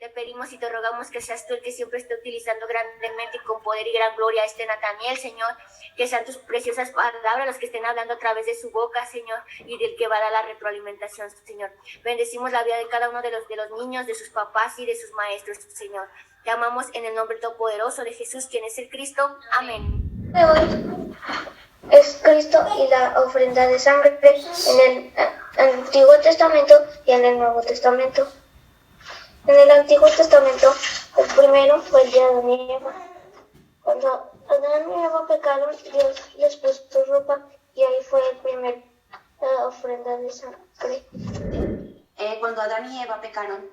Te pedimos y te rogamos que seas tú el que siempre esté utilizando grandemente y con poder y gran gloria a este Nataniel, Señor. Que sean tus preciosas palabras los que estén hablando a través de su boca, Señor, y del que va a dar la retroalimentación, Señor. Bendecimos la vida de cada uno de los niños, de sus papás y de sus maestros, Señor. Te amamos en el nombre todopoderoso de Jesús, quien es el Cristo. Amén. Hoy es Cristo y la ofrenda de sangre en el Antiguo Testamento y en el Nuevo Testamento. En el Antiguo Testamento, el primero fue el de Adán y Eva. Cuando Adán y Eva pecaron, Dios les puso ropa y ahí fue el primer ofrenda de sangre. Cuando Adán y Eva pecaron,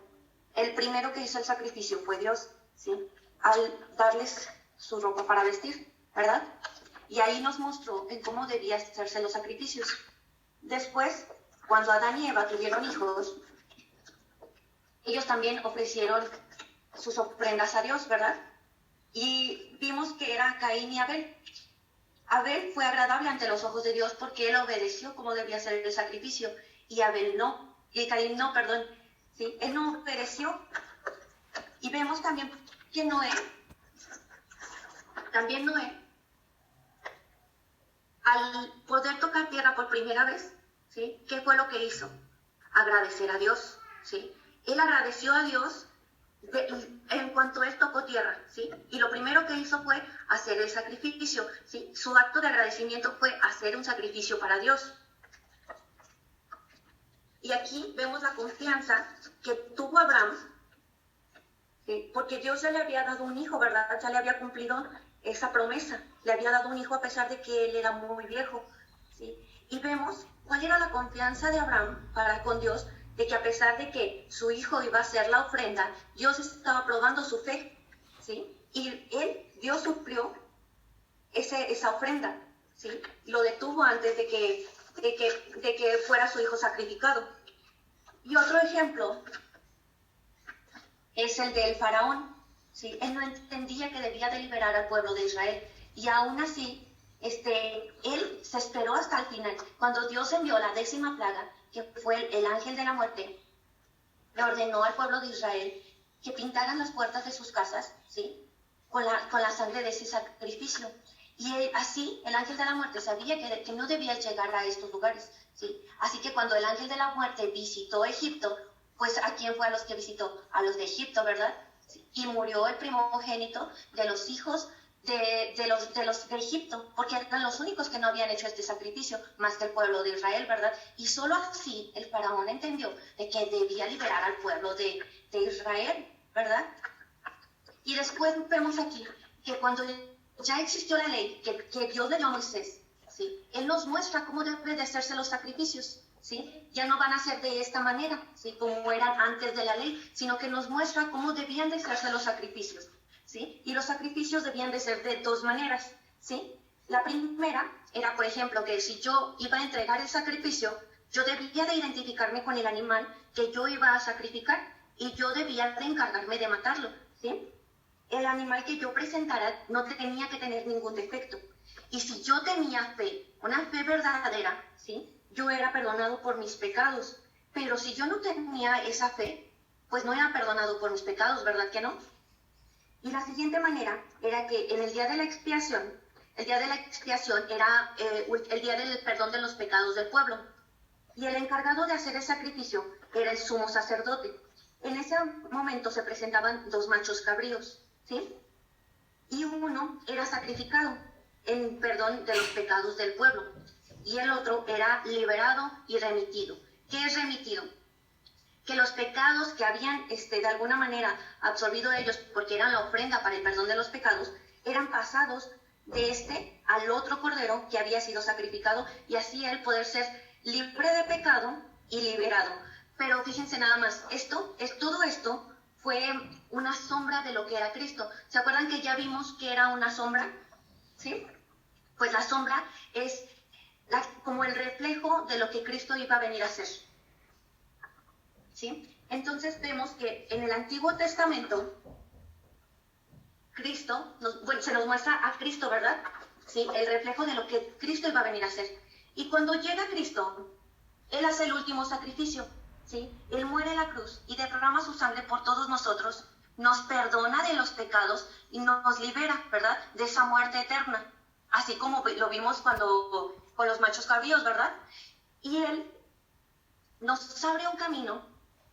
el primero que hizo el sacrificio fue Dios, ¿sí? Al darles su ropa para vestir, ¿verdad? Y ahí nos mostró en cómo debían hacerse los sacrificios. Después, cuando Adán y Eva tuvieron hijos, ellos también ofrecieron sus ofrendas a Dios, ¿verdad? Y vimos que era Caín y Abel. Abel fue agradable ante los ojos de Dios porque él obedeció como debía ser el sacrificio, y Abel no, y Caín no, perdón, ¿sí? Él no obedeció. Y vemos también que Noé, al poder tocar tierra por primera vez, ¿sí? ¿Qué fue lo que hizo? Agradecer a Dios, ¿sí? Él agradeció a Dios en cuanto él tocó tierra, ¿sí? Y lo primero que hizo fue hacer el sacrificio, ¿sí? Su acto de agradecimiento fue hacer un sacrificio para Dios. Y aquí vemos la confianza que tuvo Abraham, ¿sí? Porque Dios ya le había dado un hijo, ¿verdad? Ya le había cumplido esa promesa. Le había dado un hijo a pesar de que él era muy viejo, ¿sí? Y vemos cuál era la confianza de Abraham para con Dios, de que a pesar de que su hijo iba a ser la ofrenda, Dios estaba probando su fe, ¿sí? Y Dios suplió esa ofrenda, ¿sí? Lo detuvo antes de que fuera su hijo sacrificado. Y otro ejemplo es el del faraón, ¿sí? Él no entendía que debía de liberar al pueblo de Israel, y aún así, él se esperó hasta el final. Cuando Dios envió la 10ª plaga, que fue el ángel de la muerte, le ordenó al pueblo de Israel que pintaran las puertas de sus casas, ¿sí? con la sangre de ese sacrificio. Y así el ángel de la muerte sabía que no debía llegar a estos lugares, ¿sí? Así que cuando el ángel de la muerte visitó Egipto, pues ¿a quién fue a los que visitó? A los de Egipto, ¿verdad? ¿Sí? Y murió el primogénito de los hijos de Egipto, porque eran los únicos que no habían hecho este sacrificio, más que el pueblo de Israel, ¿verdad? Y solo así el faraón entendió de que debía liberar al pueblo de Israel, ¿verdad? Y después vemos aquí que cuando ya existió la ley que Dios le dio a Moisés, ¿sí? Él nos muestra cómo deben de hacerse los sacrificios, ¿sí? Ya no van a ser de esta manera, ¿sí? Como eran antes de la ley, sino que nos muestra cómo debían de hacerse los sacrificios, ¿sí? Y los sacrificios debían de ser de dos maneras, ¿sí? La primera era, por ejemplo, que si yo iba a entregar el sacrificio, yo debía de identificarme con el animal que yo iba a sacrificar y yo debía de encargarme de matarlo, ¿sí? El animal que yo presentara no tenía que tener ningún defecto. Y si yo tenía fe, una fe verdadera, ¿sí? Yo era perdonado por mis pecados. Pero si yo no tenía esa fe, pues no era perdonado por mis pecados, ¿verdad que no? Y la siguiente manera era que en el día de la expiación era el día del perdón de los pecados del pueblo. Y el encargado de hacer el sacrificio era el sumo sacerdote. En ese momento se presentaban 2 machos cabríos, ¿sí? Y uno era sacrificado en perdón de los pecados del pueblo, y el otro era liberado y remitido. ¿Qué es remitido? Que los pecados que habían de alguna manera absorbido ellos, porque eran la ofrenda para el perdón de los pecados, eran pasados de al otro cordero que había sido sacrificado, y así él poder ser libre de pecado y liberado. Pero fíjense nada más, todo esto fue una sombra de lo que era Cristo. ¿Se acuerdan que ya vimos que era una sombra? ¿Sí? Pues la sombra es como el reflejo de lo que Cristo iba a venir a hacer, ¿sí? Entonces vemos que en el Antiguo Testamento, se nos muestra a Cristo, ¿verdad? ¿Sí? El reflejo de lo que Cristo iba a venir a hacer. Y cuando llega Cristo, Él hace el último sacrificio, ¿sí? Él muere en la cruz y derrama su sangre por todos nosotros, nos perdona de los pecados y nos libera, ¿verdad?, de esa muerte eterna, así como lo vimos cuando con los machos cabríos, ¿verdad? Y Él nos abre un camino,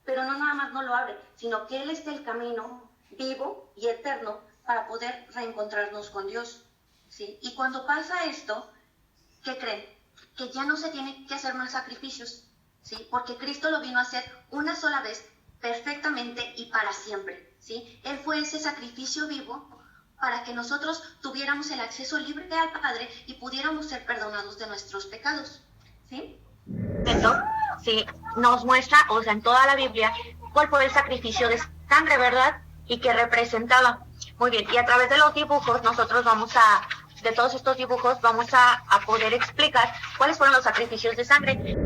pero no nada más no lo abre, sino que Él es el camino vivo y eterno para poder reencontrarnos con Dios, ¿sí? Y cuando pasa esto, ¿qué creen? Que ya no se tiene que hacer más sacrificios, ¿sí? Porque Cristo lo vino a hacer una sola vez, perfectamente y para siempre, ¿sí? Él fue ese sacrificio vivo para que nosotros tuviéramos el acceso libre al Padre y pudiéramos ser perdonados de nuestros pecados, ¿sí? Esto, sí, nos muestra, o sea, en toda la Biblia, cuál fue el sacrificio de sangre, ¿verdad? Y qué representaba. Muy bien, y a través de los dibujos, nosotros de todos estos dibujos, vamos a poder explicar cuáles fueron los sacrificios de sangre.